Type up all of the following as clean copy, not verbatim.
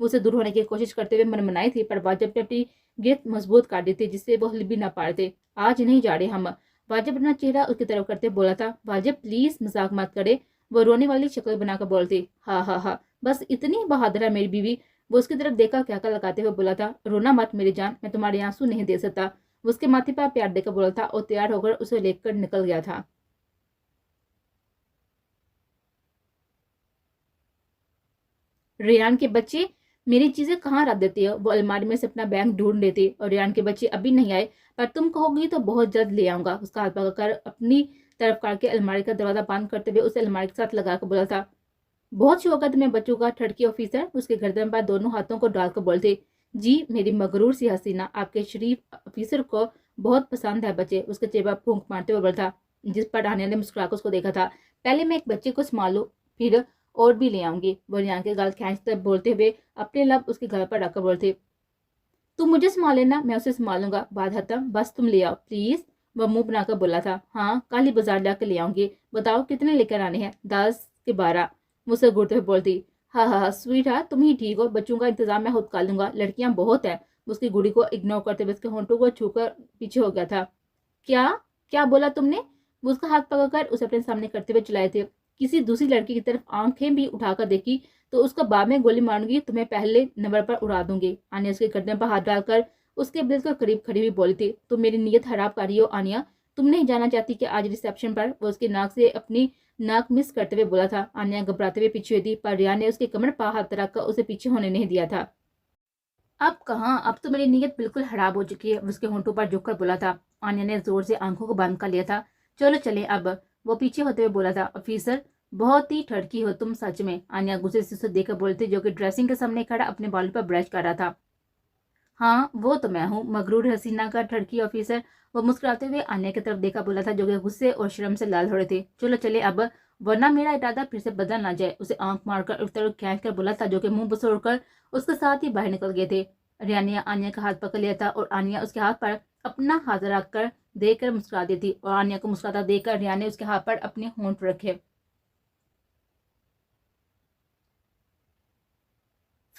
وہ اسے دور ہونے کی کوشش کرتے ہوئے منمنائی تھی، پر واجب نے اپنی گرفت مضبوط کر دی تھی جس سے وہ ہل بھی نہ پا رہے تھے۔ آج نہیں جا رہے ہم، واجب اپنا چہرہ اس کی طرف کرتے بولا تھا۔ واجب پلیز مذاق مت کرے، وہ رونے والی شکل بنا کر بولتی۔ ہاں ہاں ہاں، بس اتنی بہادر ہے میری بیوی، وہ اس کی طرف دیکھا کیا کر لگاتے ہوئے بولا تھا۔ رونا مت میری جان، میں تمہارے آنسو نہیں دے سکتا، وہ اس کے ماتھے پر پیار دے کر بولا تھا اور تیار ہو کر اسے لے کر نکل گیا تھا۔ ریان کے بچے میری چیزیں کہاں رکھ دیتی ہے؟ وہ الماری میں سے اپنا بیگ ڈھونڈ لیتی، اور ریان کے بچے ابھی نہیں آئے، پر تم کہو گی تو بہت جلد لے آؤں گا، اس کا ہاتھ پکڑ کر اپنی طرف کر کے الماری کا دروازہ بند کرتے ہوئے اسے الماری کے ساتھ لگا کر بولا تھا۔ بہت شوق ہے تمہیں بچوں کا، ٹھڑکی آفیسر اس کے گردن پر دونوں ہاتھوں کو ڈال کر بولتے۔ جی میری مغرور سی حسینہ، آپ کے شریف آفیسر کو بہت پسند ہے بچے، اس کے چہرے پر پھونک مارتے ہوئے بولا تھا، جس پر رانیہ نے مسکرا کر اس کو دیکھا تھا۔ پہلے میں ایک بچے کو سنبھالوں، پھر اور بھی لے آؤں گی، وہ ریان کے گال کھینچتے بولتے ہوئے اپنے لب اس کے گھر پر رکھ کر بولتے۔ تم مجھے سنبھال لینا، میں اسے سنبھالوں گا بعد ختم، بس تم لے آؤ پلیز، وہ منہ بنا کر بولا تھا۔ ہاں کل ہی بازار جا کے لے آؤں گی، بتاؤ کتنے لے کر آنے ہیں؟ 10 کے 12، مجھ سے گھورتے ہوئے بولتی۔ ہاں ہاں ہاں سویٹ ہارٹ، تم ہی ٹھیک ہو، بچوں کا انتظام میں خود کر لوں گا، لڑکیاں بہت ہیں، اس کی گڑی کو اگنور کرتے ہوئے اس کے ہونٹوں کو چھو کر پیچھے ہو گیا تھا۔ کیا کیا بولا تم نے؟ وہ اس کا ہاتھ پکڑ کر اسے اپنے سامنے کرتے ہوئے چلائے تھے۔ کسی دوسری لڑکی کی طرف آنکھیں بھی اٹھا کر دیکھی تو اس کو بعد میں گولی ماروں گی، تمہیں پہلے نمبر پر اڑا دوں گی، آنیا اس کے گردن پر ہاتھ ڈال کر اس کے بالکل قریب کھڑی ہوئی بولی تھی۔ تم میری نیت خراب کر رہی ہو آنیا، تم نہیں جانا چاہتی کہ آج ریسیپشن پر؟ وہ اس کی ناک سے اپنی ناک مس کرتے ہوئے بولا تھا۔ آنیا گھبراتے ہوئے پیچھے ہوئی تھی، پر ریان نے اس کے کمر پر ہاتھ رکھ کر اسے پیچھے ہونے نہیں دیا تھا۔ اب کہاں، اب تو میری نیت بالکل خراب ہو چکی ہے، اس کے ہونٹوں پر جھک کر بولا تھا۔ آنیا نے زور سے آنکھوں کو بند کر لیا تھا۔ چلو چلیں اب، وہ پیچھے ہوتے ہوئے بولا تھا۔ آفیسر بہت ہی ٹھڑکی ہو تم سچ میں، آنیا غصے سے اسے دیکھ کر بولتی، جو کہ ڈریسنگ کے سامنے کھڑا اپنے بالوں پر برش کر رہا تھا۔ ہاں وہ تو میں ہوں، مغرور حسینہ کا ٹھڑکی آفیسر، وہ مسکراتے ہوئے آنیا کی طرف دیکھا بولا تھا، جو کہ غصے اور شرم سے لال ہو رہے تھے۔ چلو چلے اب، ورنہ میرا ارادہ پھر سے بدل نہ جائے، اسے آنکھ مار کر اس طرف کھینچ کر بولا تھا، جو کہ منہ بسوڑ کر اس کے ساتھ ہی باہر نکل گئے تھے۔ ریانیہ آنیا کا ہاتھ پکڑ لیا تھا اور آنیا اس کے ہاتھ پر اپنا ہاتھ رکھ کر دیکھ کر مسکرا دی تھی، اور آنیا کو مسکراتا دیکھ کر ریان نے اس کے ہاتھ پر اپنے ہونٹ رکھے۔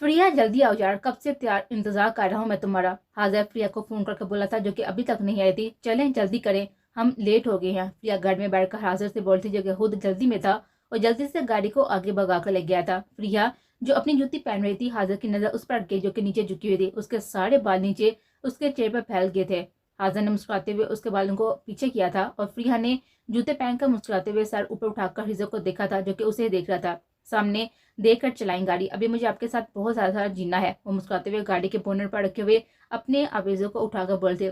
فریا جلدی آؤ یار، کب سے انتظار کر رہا ہوں میں تمہارا، حاضر فریا کو فون کر کے بولا تھا، جو کہ ابھی تک نہیں آئی تھی۔ چلیں جلدی کریں، ہم لیٹ ہو گئے ہیں، فریا گاڑی میں بیٹھ کر حاضر سے بولتی، جو کہ خود جلدی میں تھا اور جلدی سے گاڑی کو آگے بھگا کر لے گیا تھا۔ فریا جو اپنی جوتی پہن رہی تھی، حاضر کی نظر اس پر اٹک گئی، جو کہ نیچے جھکی ہوئی تھی، اس کے سارے بال نیچے اس کے چہرے پر پھیل گئے تھے۔ حاضر نے مسکراتے ہوئے اس کے بالوں کو پیچھے کیا تھا، اور فریا نے جوتے پہن کر مسکراتے ہوئے سر اوپر اٹھا کر حضر کو دیکھا تھا، جو کہ اسے دیکھ رہا تھا۔ سامنے دیکھ کر چلائیں گاڑی، ابھی مجھے آپ کے ساتھ بہت زیادہ جینا ہے، وہ مسکراتے ہوئے گاڑی کے بونٹ پر رکھے ہوئے اپنے آویزوں کو اٹھا کر بولتے۔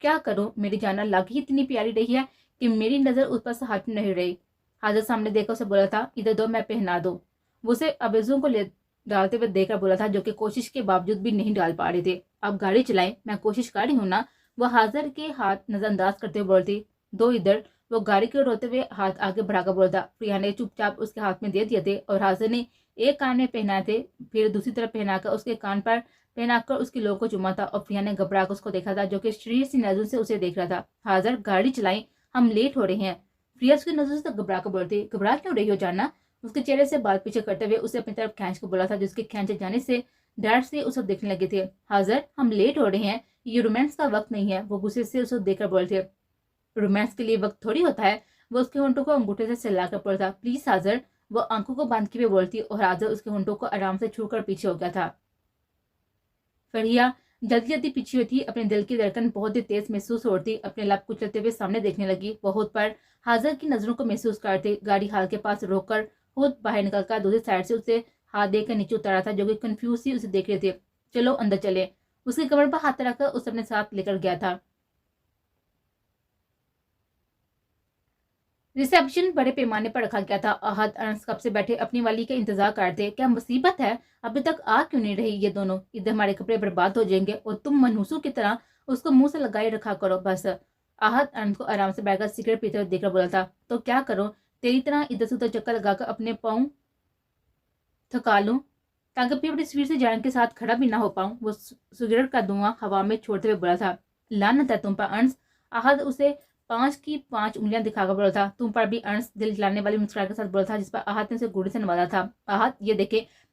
کیا کروں، میری جانا لگ ہی اتنی پیاری رہی ہے کہ میری نظر اس پر سے ہٹ نہیں رہی۔ حاضر سامنے دیکھ کر اسے بولا تھا، ادھر دو میں پہنا دوں، وہ اسے آویزوں کو لے ڈالتے ہوئے دیکھ کر بولا تھا، جو کہ کوشش کے باوجود بھی نہیں ڈال پا رہے تھے۔ اب گاڑی چلائیں، میں کوشش کر رہی ہوں نا، وہ حاضر کے ہاتھ نظر انداز کرتے ہوئے بولتی۔ دو ادھر، وہ گاڑی کو روتے ہوئے ہاتھ آگے بڑھا کر بولتا۔ فریا نے چپ چاپ اس کے ہاتھ میں دے دیے تھے، اور حاضر نے ایک کان میں پہنائے تھے، پھر دوسری طرف پہنا کر اس کے کان پر پہنا کر اس کی لو کو چوما تھا، اور فریا نے گھبرا کر اس کو دیکھا تھا، جو کہ شریر سی نظروں سے اسے دیکھ رہا تھا۔ حاضر گاڑی چلائیں، ہم لیٹ ہو رہے ہیں، فریا اس کی نظروں سے گھبرا کر بولتی۔ گھبرا کیوں رہی ہو جانا، اس کے چہرے سے بال پیچھے کرتے ہوئے اسے اپنی طرف کھینچ کر بولا تھا، جس کے کھینچے جانے سے ڈر سے اسے دیکھنے لگے تھے۔ حاضر ہم لیٹ ہو رہے ہیں، یہ رومانس کا وقت نہیں ہے، وہ غصے سے اسے دیکھ کر بولتے۔ رومانس کے لیے وقت تھوڑی ہوتا ہے، وہ اس کے ہونٹوں کو انگوٹھے سے سلا کر بولتا۔ پلیز حاضر، وہ آنکھوں کو بند کیے بولتی، اور حاضر اس کے ہونٹوں کو آرام سے چھو کر پیچھے ہو گیا تھا۔ فریا جلدی جلدی پیچھے ہوئی تھی، اپنے دل کی دھڑکن بہت ہی تیز محسوس ہوتی، اپنے لب کچلتے ہوئے سامنے دیکھنے لگی۔ وہ خود پر حاضر کی نظروں کو محسوس کرتے گاڑی حال کے پاس روک کر خود باہر نکل کر دوسری سائڈ سے اسے ہاتھ دے کر نیچے اتارا تھا، جو کہ کنفیوز سی اسے دیکھ رہے تھے۔ چلو اندر چلے، اس کے کمر پر ہاتھ رکھ کر اسے اپنے ساتھ لے کر گیا تھا۔ ریسیپشن بڑے پیمانے پر رکھا گیا تھا۔ احد انس کب سے بیٹھے اپنی والی کا انتظار کرتے۔ کیا مصیبت ہے، ابھی تک آ کیوں نہیں رہی یہ دونوں، ادھر ہمارے کپڑے برباد ہو جائیں گے، اور تم منحوسوں کی طرح اس کو منہ سے لگائے رکھا کرو بس۔ احد انس کو آرام سے بیٹھ کر سگریٹ پیتے ہوئے دیکھ کر بولا تھا، تو کیا کروں، تیری طرح ادھر سے ادھر چکر لگا کر اپنے پاؤں تھکا لوں، تاکہ پھر اپنی سویر سے جان کے ساتھ کھڑا بھی نہ ہو پاؤں، وہ سگریٹ کا دھواں ہوا میں چھوڑتے ہوئے بولا تھا۔ لعنت ہے تم پر انس، احد اسے 5 کی 5 انگلیاں دکھا کر بولا تھا۔ تم پر بھی انس، دل جلانے والی مسکراہٹ کے ساتھ بولا تھا، جس پر احد نے اسے گوڑی سے نوازا تھا۔ احد یہ دیکھے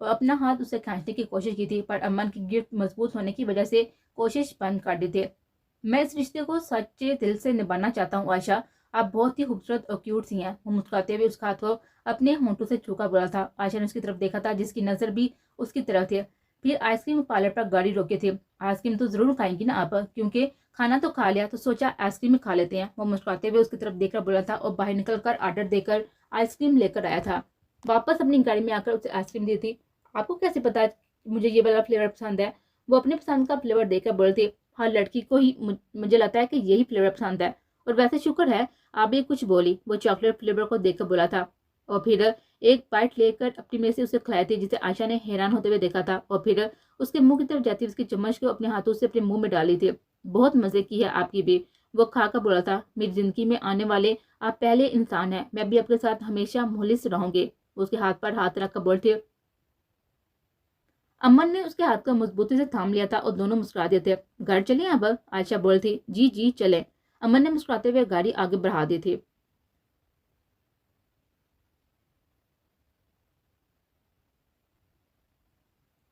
اور اپنا ہاتھ اسے کھینچنے کی کوشش کی تھی، پر امن کی گرفت مضبوط ہونے کی وجہ سے کوشش بند کر دی تھی۔ میں اس رشتے کو سچے دل سے نبھانا چاہتا ہوں عائشہ، آپ بہت ہی خوبصورت اور کیوٹ سی ہیں۔ وہ مسکراتے ہوئے اس کا ہاتھ کو اپنے ہونٹوں سے چھو کر بولا تھا۔ عائشہ نے اس کی طرف دیکھا تھا، جس کی نظر بھی اس کی طرف تھی۔ پھر آئس کریم پارلر پر گاڑی روکی تھی۔ آئس کریم تو ضرور کھائیں گی نا آپ، کیونکہ کھانا تو کھا لیا تو سوچا آئس کریم کھا لیتے ہیں۔ وہ مسکراتے ہوئے اس کی طرف دیکھ کر بولا تھا اور باہر نکل کر آرڈر دے کر آئس کریم لے کر آیا تھا۔ واپس اپنی گاڑی میں آ کر اسے آئس کریم دی تھی۔ آپ کو کیسے پتا مجھے یہ والا فلیور پسند ہے؟ وہ اپنی پسند کا فلیور دے کر بولتی، ہر لڑکی کو ہی مجھے لگتا ہے کہ یہی فلیور پسند ہے، اور ویسے شکر ہے آپ بھی کچھ بولی۔ وہ چاکلیٹ فلیور کو دیکھ کر بولا تھا اور پھر ایک بائٹ لے کر اپنی میز سے اسے کھلائی تھی، جسے عائشہ نے حیران ہوتے ہوئے دیکھا تھا اور پھر اس کے منہ کی طرف جاتی اس کی چمچ کو اپنے ہاتھوں سے اپنے منہ میں ڈالی تھی۔ بہت مزے کی ہے آپ کی بھی، وہ کھا کر بولا تھا۔ میری زندگی میں آنے والے آپ پہلے انسان ہیں، میں بھی آپ کے ساتھ ہمیشہ مخلص رہوں گی۔ اس کے ہاتھ پر ہاتھ رکھ کر بولتی۔ امن نے اس کے ہاتھ کو مضبوطی سے تھام لیا تھا اور دونوں مسکرا دیے تھے۔ گھر چلیں اب؟ عائشہ بولتی۔ جی جی چلیں۔ امن نے مسکراتے ہوئے گاڑی آگے بڑھا دی تھی۔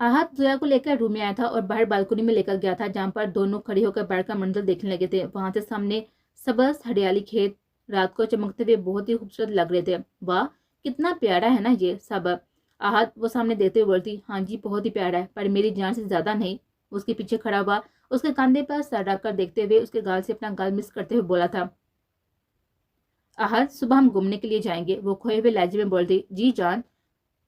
آہت زویا کو لے کر روم میں آیا تھا اور باہر بالکنی میں لے کر گیا تھا، جہاں پر دونوں کھڑی ہو کر بیٹھ کر منظر دیکھنے لگے تھے۔ وہاں سے سامنے سبز ہریالی کھیت رات کو چمکتے ہوئے بہت ہی خوبصورت لگ رہے تھے۔ واہ کتنا پیارا ہے نا یہ سب، آہت وہ سامنے دیتے ہوئے بولتی۔ ہاں جی بہت ہی پیارا ہے، پر میری جان سے زیادہ نہیں۔ اس کے پیچھے کھڑا ہوا اس کے کاندھے پر سر رکھ کر دیکھتے ہوئے اس کے گال سے اپنا گال مس کرتے ہوئے بولا تھا۔ آہت صبح ہم گھومنے کے لیے جائیں گے، وہ کھوئے ہوئے لہجے میں بولتی۔ جی جان،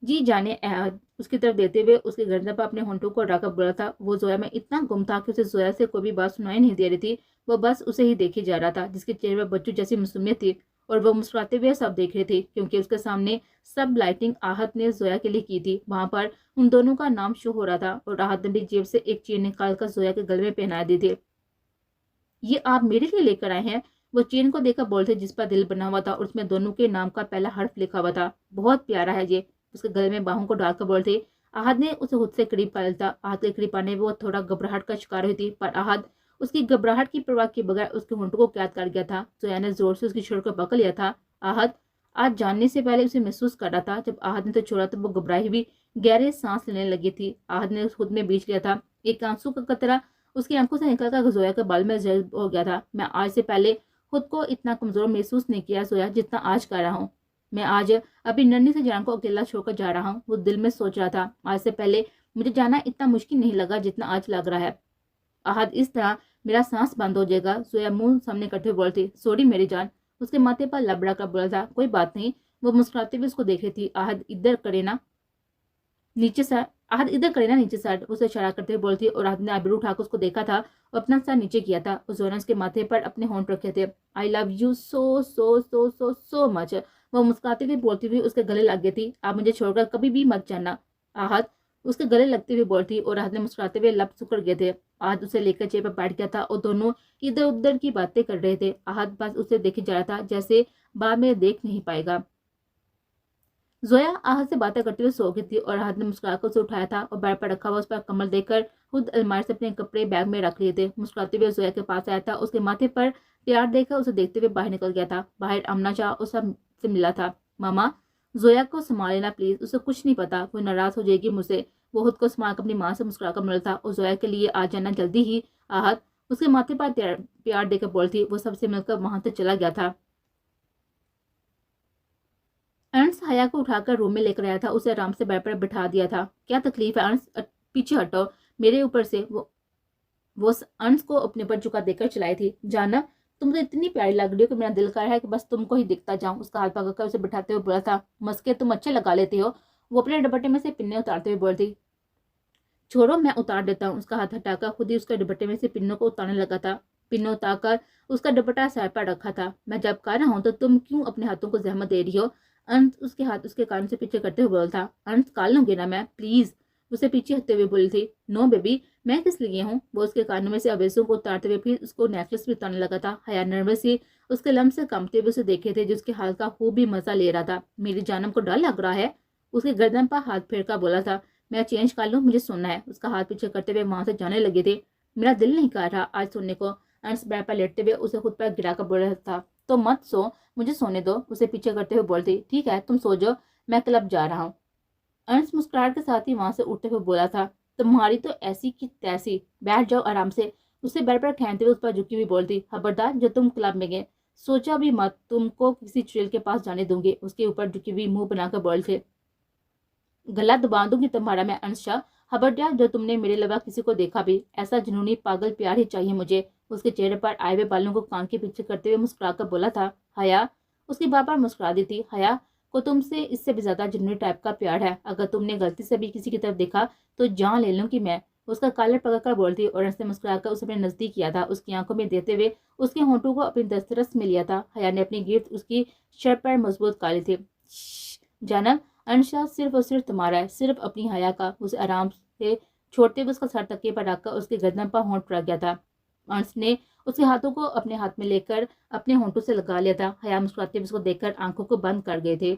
جی جانے احد اس کی طرف دیتے ہوئے اس کے گردن پر اپنے ہونٹوں کو رکھ کر بولا تھا۔ وہ زویا میں اتنا گم تھا کہ اسے زویا سے کوئی بھی بات سنائی نہیں دے رہی تھی، وہ بس اسے ہی دیکھے جا رہا تھا، جس کے چہرے پر بچوں جیسی معصومیت تھی، اور وہ مسکراتے ہوئے سب دیکھ رہی تھی، کیونکہ اس کے سامنے سب لائٹنگ آہت نے زویا کے لیے کی تھی۔ وہاں پر ان دونوں کا نام شو ہو رہا تھا، اور آہت نے بھی جیب سے ایک چین نکال کر زویا کے گلے میں پہنا دی تھی۔ یہ آپ میرے لیے لے کر آئے ہیں؟ وہ چین کو دیکھ کر بولتے، جس پر دل بنا ہوا تھا اور اس میں دونوں کے نام کا پہلا حرف لکھا ہوا تھا۔ بہت پیارا ہے یہ، اس کے گلے میں باہوں کو ڈال کر بولتے۔ آہت نے اسے خود سے قریب پا لیا تھا۔ آہت کے قریب آنے وہ تھوڑا گھبراہٹ کا شکار ہوئی تھی، پر آہت اس کی گھبراہٹ کی پرواہ کیے بغیر اس کے ہونٹوں کو قید کر گیا تھا۔ زویا نے زور سے اس کی شرٹ کو پکڑ لیا تھا۔ آہت آج جاننے سے پہلے اسے محسوس کر رہا تھا، جب آہت نے تو چھوڑا تو وہ گھبرائی ہوئی گہرے سانس لینے لگی تھی۔ آہت نے خود میں بیچ لیا تھا، ایک آنسو کا قطرہ اس کی آنکھوں سے نکل کر زویا کے بال میں جذب ہو گیا تھا۔ میں آج سے پہلے خود کو اتنا کمزور محسوس نہیں کیا زویا، جتنا آج کر رہا ہوں۔ میں آج ابھی ننھی سے جان کو اکیلا چھوڑ کر جا رہا ہوں، وہ دل میں سوچ رہا تھا۔ آج سے پہلے مجھے جانا اتنا مشکل نہیں لگا جتنا آج لگ رہا ہے۔ آہت اس طرح میرا سانس بند ہو جائے گا، زویا منہ سامنے کرتے ہوئے بولتی۔ سوری میری جان، اس کے ماتھے پر لب رکھ کر بولا تھا۔ کوئی بات نہیں، وہ مسکراتے ہوئے اس کو دیکھ رہی تھی۔ آہت ادھر کرے نا نیچے سر، آہت ادھر کرے نا نیچے سر، اسے اشارہ کرتے ہوئے بولتی، اور آہت نے آبرو اٹھا کر اس کو دیکھا تھا اور اپنا سر نیچے کیا تھا، اور زویا نے اس کے ماتھے پر اپنے ہونٹ رکھے تھے۔ آئی لو یو سو سو سو سو سو مچ، وہ مسکراتے ہوئے بولتی ہوئی اس کے گلے لگ گئی تھی۔ آپ مجھے چھوڑ کر کبھی بھی مت جانا، آہت اس کے گلے لگتے ہوئے بولتی، اور آہت نے مسکراتے ہوئے لب سکڑ گئے تھے۔ آہت اسے لے کر چیئر پر بیٹھ گیا تھا اور دونوں ادھر ادھر کی باتیں کر رہے تھے۔ آہت بس اسے دیکھے جا رہا تھا، جیسے بعد میں دیکھ نہیں پائے گا۔ زویا آہت سے باتیں کرتے ہوئے سو گئی تھی، اور آہت نے مسکرا کر اسے اٹھایا تھا اور بیڈ پر رکھا ہوا اس پر کمل دے کر خود الماری سے اپنے کپڑے بیگ میں رکھ لیے تھے۔ مسکراتے ہوئے زویا کے پاس آیا تھا، اس کے ماتھے پر پیار دے کر اسے دیکھتے ہوئے باہر نکل گیا تھا۔ باہر امنا چاہ اس سے ملا تھا۔ ماما زویا کو سنبھال لینا پلیز، اسے کچھ نہیں پتا، وہ ناراض ہو جائے گی مجھ سے۔ وہ خود کو سنبھال کر اپنی ماں سے مسکرا کر ملا تھا، اور زویا کے لیے آ جانا جلدی ہی۔ آہت اس کے ماتھے پر پیار دے کر بولتی۔ وہ سب سے مل کر وہاں سے چلا گیا تھا۔ انس حیا کو اٹھا کر روم میں لے کر آیا تھا، اسے آرام سے بیڈ پر بٹھا دیا تھا۔ کیا تکلیف ہے انس؟ پیچھے ہٹو میرے اوپر سے، وہ انس کو اپنے پر جھکا دے کر چلائی تھی۔ جانا تم تو اتنی پیاری لگ رہی ہو کہ میرا دل کر رہا ہے کہ بس تم کو ہی دکھتا جاؤں۔ اس کا ہاتھ پکڑ کر اسے بٹھاتے ہوئے بولا تھا۔ مسکے تم اچھے لگا لیتے ہو، وہ اپنے دوپٹے میں سے پنیں اتارتے ہوئے بولتی۔ چھوڑو میں اتار دیتا ہوں۔ اس کا ہاتھ ہٹا کر خود ہی اس کے دوپٹے میں سے پنوں کو اتارنے لگا تھا۔ پنوں اتار کر اس کا دوپٹہ سر پر رکھا تھا۔ میں جب کر رہا ہوں تو تم کیوں اپنے ہاتھوں کو زحمت دے رہی ہو؟ انس اس کے ہاتھ اس کے کان سے پیچھے کرتے ہوئے بولا تھا۔ انس کال لوں گی نا میں، پلیز، اسے پیچھے ہٹتے ہوئے بولی تھی۔ نو بیبی، میں کس لیے ہوں؟ وہ اس کے کانوں میں سے اویزوں کو اتارتے ہوئے پھر اس کو نیکلس بھی اتارنے لگا تھا۔ حیا نروس ہی اس کے لمب سے کمتے ہوئے اسے دیکھے تھے، جس کے حال کا خوب بھی مزہ لے رہا تھا۔ میری جانم کو ڈر لگ رہا ہے، اس کے گردن پر ہاتھ پھیر کر بولا تھا۔ میں چینج کر لوں، مجھے سونا ہے۔ اس کا ہاتھ پیچھے کرتے ہوئے وہاں سے جانے لگے تھے۔ میرا دل نہیں کر رہا آج سونے کو، انس بیڈ پر لیٹتے ہوئے اسے خود پر گرا کر بول رہا تھا۔ تو مت سو، مجھے سونے دو، اسے پیچھے کرتے ہوئے بولتی۔ ٹھیک ہے تم سو جاؤ، میں کلب جا رہا ہوں۔ انس مسکراہٹ کے ساتھ ہی وہاں سے اٹھتے ہوئے بولا تھا، تمہاری تو ایسی کی تیسی، بیٹھ جاؤ آرام سے۔ اسے بیڈ پر کھینتے ہوئے اس پر جھکی ہوئی بولتی، خبردار جو تم کلب میں گئے، سوچا بھی مت تم کو کسی چڑیل کے پاس جانے دوں گی۔ اس کے اوپر جھکی ہوئی منہ بنا کر بولتے، گلا دبا دوں گی تمہارا میں انس شاہ، خبردار جو تم نے میرے علاوہ کسی کو دیکھا بھی، ایسا جنونی پاگل پیار ہی چاہیے مجھے۔ اس کے چہرے پر آئے ہوئے بالوں کو کان کے پیچھے کرتے ہوئے مسکرا کر بولا تھا، حیا۔ اس کی بار بار مسکرا دی تھی، حیا کو تم سے اس سے بھی زیادہ جنونی ٹائپ کا پیار ہے، اگر تم نے غلطی سے بھی کسی کی طرف دیکھا تو جان لے لوں گی میں۔ اس کا کالر پکڑ کر بولتی اور انس نے مسکرا کر اسے اپنے نزدیک کیا تھا، اس کی آنکھوں میں دیتے ہوئے اس کے ہونٹوں کو اپنی دسترس میں لیا تھا۔ حیا نے اپنی گرفت اس کی شرٹ پر مضبوط کر لی تھی۔ جانب انشا صرف اور صرف تمہارا ہے، صرف اپنی حیا کا۔ اسے آرام سے چھوڑتے ہوئے اس کا سر تکیے پر رکھ کر اس کے گردن پر ہونٹ رکھ گیا تھا۔ انس نے اس کے ہاتھوں کو اپنے ہاتھ میں لے کر اپنے ہونٹوں سے لگا لیا تھا۔ حیا مسکراتے ہوئے اس کو دیکھ کر آنکھوں کو بند کر گئے تھے۔